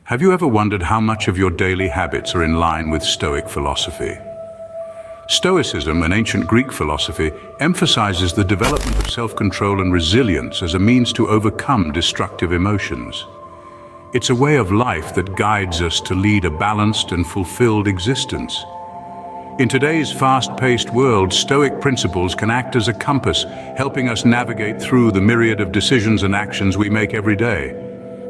Have you ever wondered how much of your daily habits are in line with Stoic philosophy? Stoicism, an ancient Greek philosophy, emphasizes the development of self-control and resilience as a means to overcome destructive emotions. It's a way of life that guides us to lead a balanced and fulfilled existence. In today's fast-paced world, Stoic principles can act as a compass, helping us navigate through the myriad of decisions and actions we make every day.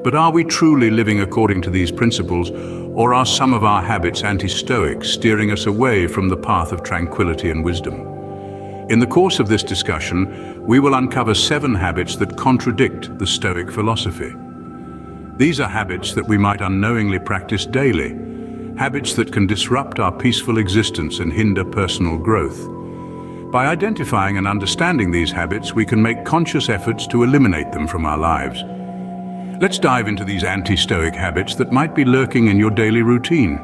But are we truly living according to these principles, or are some of our habits anti-Stoic, steering us away from the path of tranquility and wisdom? In the course of this discussion, we will uncover 7 habits that contradict the Stoic philosophy. These are habits that we might unknowingly practice daily, habits that can disrupt our peaceful existence and hinder personal growth. By identifying and understanding these habits, we can make conscious efforts to eliminate them from our lives. Let's dive into these anti-Stoic habits that might be lurking in your daily routine.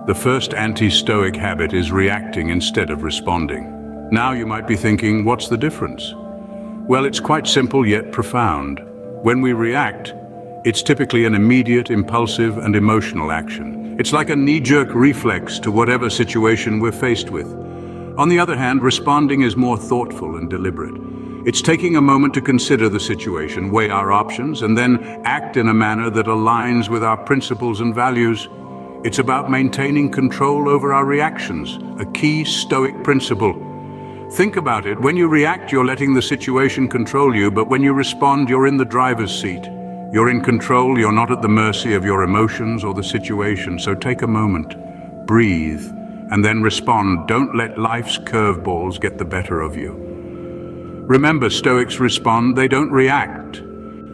The first anti-Stoic habit is reacting instead of responding. Now you might be thinking, what's the difference? Well, it's quite simple yet profound. When we react, it's typically an immediate, impulsive, and emotional action. It's like a knee-jerk reflex to whatever situation we're faced with. On the other hand, responding is more thoughtful and deliberate. It's taking a moment to consider the situation, weigh our options, and then act in a manner that aligns with our principles and values. It's about maintaining control over our reactions, a key Stoic principle. Think about it. When you react, you're letting the situation control you, but when you respond, you're in the driver's seat. You're in control, you're not at the mercy of your emotions or the situation. So take a moment, breathe, and then respond. Don't let life's curveballs get the better of you. Remember, Stoics respond, they don't react.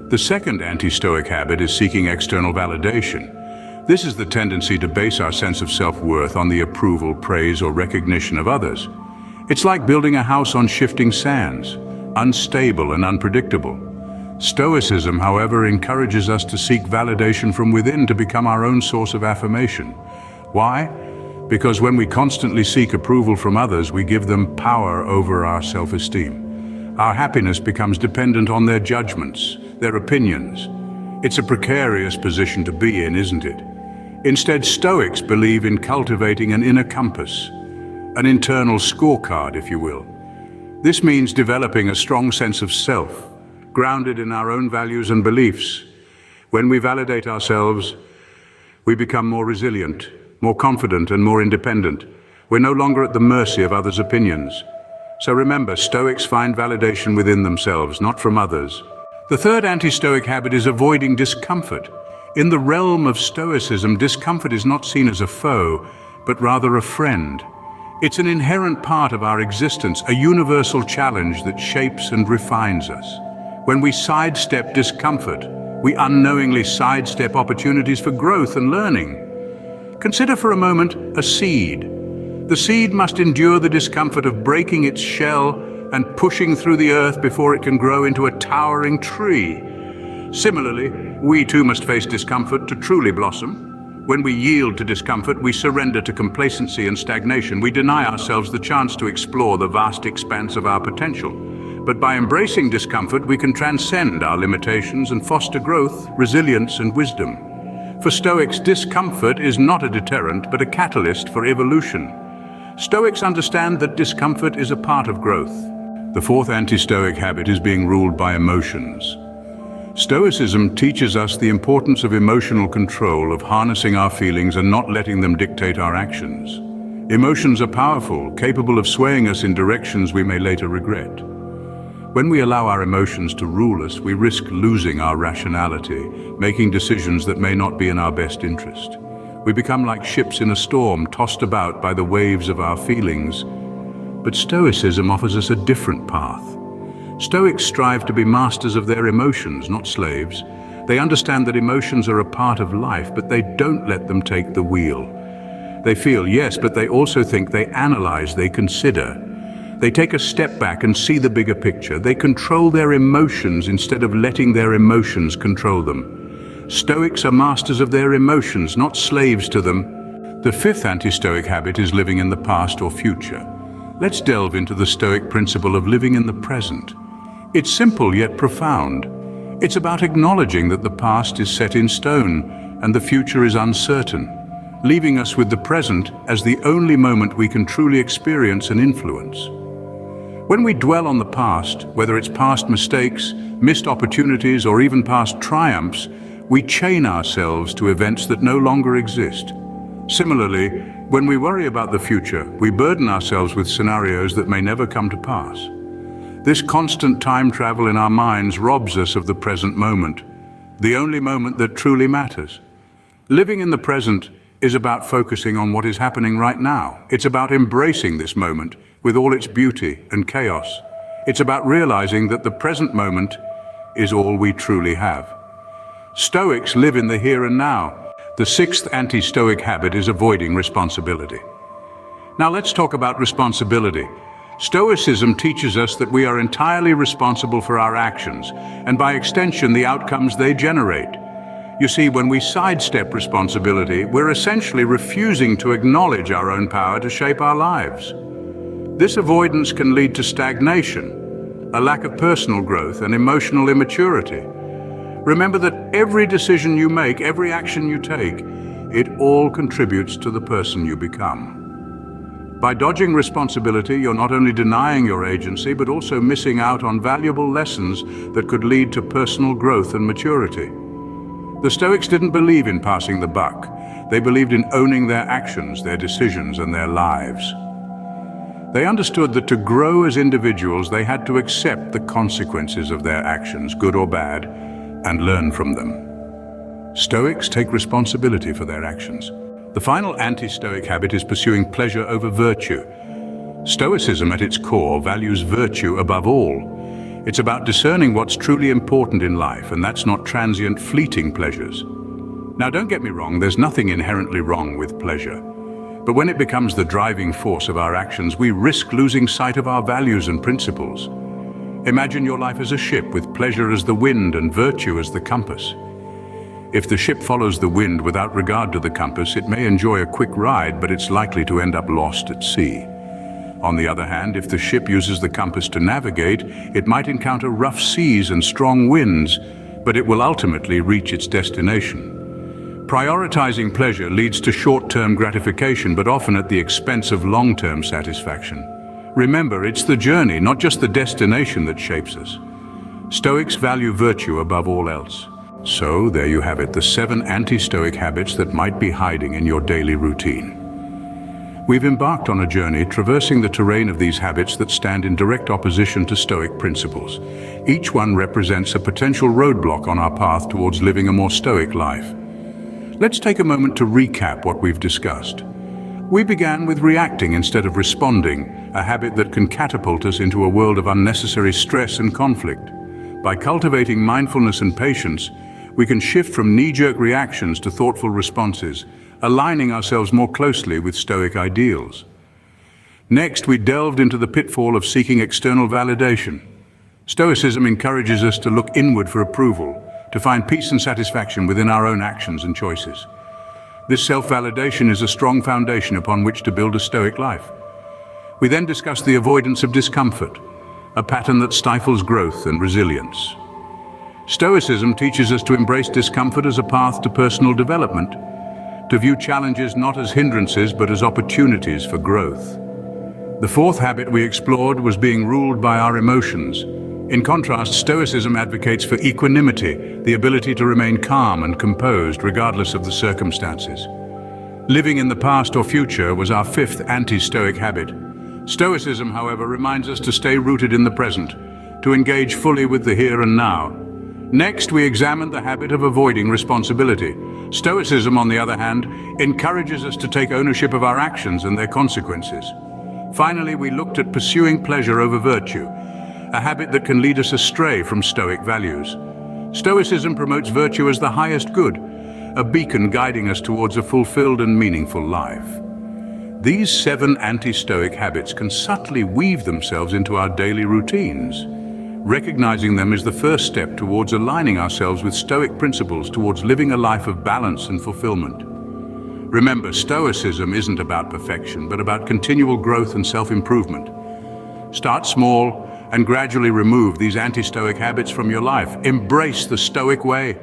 The second anti-Stoic habit is seeking external validation. This is the tendency to base our sense of self-worth on the approval, praise, or recognition of others. It's like building a house on shifting sands, unstable and unpredictable. Stoicism, however, encourages us to seek validation from within to become our own source of affirmation. Why? Because when we constantly seek approval from others, we give them power over our self-esteem. Our happiness becomes dependent on their judgments, their opinions. It's a precarious position to be in, isn't it? Instead, Stoics believe in cultivating an inner compass, an internal scorecard, if you will. This means developing a strong sense of self, grounded in our own values and beliefs. When we validate ourselves, we become more resilient, more confident, and more independent. We're no longer at the mercy of others' opinions. So remember, Stoics find validation within themselves, not from others. The third anti-Stoic habit is avoiding discomfort. In the realm of Stoicism, discomfort is not seen as a foe, but rather a friend. It's an inherent part of our existence, a universal challenge that shapes and refines us. When we sidestep discomfort, we unknowingly sidestep opportunities for growth and learning. Consider for a moment a seed. The seed must endure the discomfort of breaking its shell and pushing through the earth before it can grow into a towering tree. Similarly, we too must face discomfort to truly blossom. When we yield to discomfort, we surrender to complacency and stagnation. We deny ourselves the chance to explore the vast expanse of our potential. But by embracing discomfort, we can transcend our limitations and foster growth, resilience, and wisdom. For Stoics, discomfort is not a deterrent, but a catalyst for evolution. Stoics understand that discomfort is a part of growth. The fourth anti-Stoic habit is being ruled by emotions. Stoicism teaches us the importance of emotional control, of harnessing our feelings and not letting them dictate our actions. Emotions are powerful, capable of swaying us in directions we may later regret. When we allow our emotions to rule us, we risk losing our rationality, making decisions that may not be in our best interest. We become like ships in a storm, tossed about by the waves of our feelings. But Stoicism offers us a different path. Stoics strive to be masters of their emotions, not slaves. They understand that emotions are a part of life, but they don't let them take the wheel. They feel, yes, but they also think, they analyze, they consider. They take a step back and see the bigger picture. They control their emotions instead of letting their emotions control them. Stoics are masters of their emotions, not slaves to them. The fifth anti-Stoic habit is living in the past or future. Let's delve into the Stoic principle of living in the present. It's simple yet profound. It's about acknowledging that the past is set in stone. and the future is uncertain, leaving us with the present as the only moment we can truly experience and influence. When we dwell on the past, whether it's past mistakes, missed opportunities, or even past triumphs, we chain ourselves to events that no longer exist. Similarly, when we worry about the future, we burden ourselves with scenarios that may never come to pass. This constant time travel in our minds robs us of the present moment, the only moment that truly matters. Living in the present is about focusing on what is happening right now. It's about embracing this moment with all its beauty and chaos. It's about realizing that the present moment is all we truly have. Stoics live in the here and now. The sixth anti-stoic habit is avoiding responsibility. Now let's talk about responsibility. Stoicism teaches us that we are entirely responsible for our actions, and by extension, the outcomes they generate. You see, when we sidestep responsibility, we're essentially refusing to acknowledge our own power to shape our lives. This avoidance can lead to stagnation, a lack of personal growth, and emotional immaturity. Remember that every decision you make, every action you take, it all contributes to the person you become. By dodging responsibility, you're not only denying your agency, but also missing out on valuable lessons that could lead to personal growth and maturity. The Stoics didn't believe in passing the buck. They believed in owning their actions, their decisions, and their lives. They understood that to grow as individuals, they had to accept the consequences of their actions, good or bad, and learn from them. Stoics take responsibility for their actions. The final anti-stoic habit is pursuing pleasure over virtue. Stoicism at its core values virtue above all. It's about discerning what's truly important in life, and that's not transient, fleeting pleasures. Now, don't get me wrong, there's nothing inherently wrong with pleasure. But when it becomes the driving force of our actions, we risk losing sight of our values and principles. Imagine your life as a ship with pleasure as the wind and virtue as the compass. If the ship follows the wind without regard to the compass, it may enjoy a quick ride, but it's likely to end up lost at sea. On the other hand, if the ship uses the compass to navigate, it might encounter rough seas and strong winds, but it will ultimately reach its destination. Prioritizing pleasure leads to short-term gratification, but often at the expense of long-term satisfaction. Remember, it's the journey, not just the destination, that shapes us. Stoics value virtue above all else. So, there you have it, the 7 anti-stoic habits that might be hiding in your daily routine. We've embarked on a journey traversing the terrain of these habits that stand in direct opposition to Stoic principles. Each one represents a potential roadblock on our path towards living a more Stoic life. Let's take a moment to recap what we've discussed. We began with reacting instead of responding, a habit that can catapult us into a world of unnecessary stress and conflict. By cultivating mindfulness and patience, we can shift from knee-jerk reactions to thoughtful responses, aligning ourselves more closely with Stoic ideals. Next, we delved into the pitfall of seeking external validation. Stoicism encourages us to look inward for approval, to find peace and satisfaction within our own actions and choices. This self-validation is a strong foundation upon which to build a Stoic life. We then discussed the avoidance of discomfort, a pattern that stifles growth and resilience. Stoicism teaches us to embrace discomfort as a path to personal development, to view challenges not as hindrances but as opportunities for growth. The fourth habit we explored was being ruled by our emotions. In contrast, Stoicism advocates for equanimity, the ability to remain calm and composed regardless of the circumstances. Living in the past or future was our fifth anti-Stoic habit. Stoicism, however, reminds us to stay rooted in the present, to engage fully with the here and now. Next, we examined the habit of avoiding responsibility. Stoicism, on the other hand, encourages us to take ownership of our actions and their consequences. Finally, we looked at pursuing pleasure over virtue, a habit that can lead us astray from Stoic values. Stoicism promotes virtue as the highest good, a beacon guiding us towards a fulfilled and meaningful life. These 7 anti-Stoic habits can subtly weave themselves into our daily routines. Recognizing them is the first step towards aligning ourselves with Stoic principles, towards living a life of balance and fulfillment. Remember, Stoicism isn't about perfection, but about continual growth and self-improvement. Start small and gradually remove these anti-Stoic habits from your life. Embrace the Stoic way.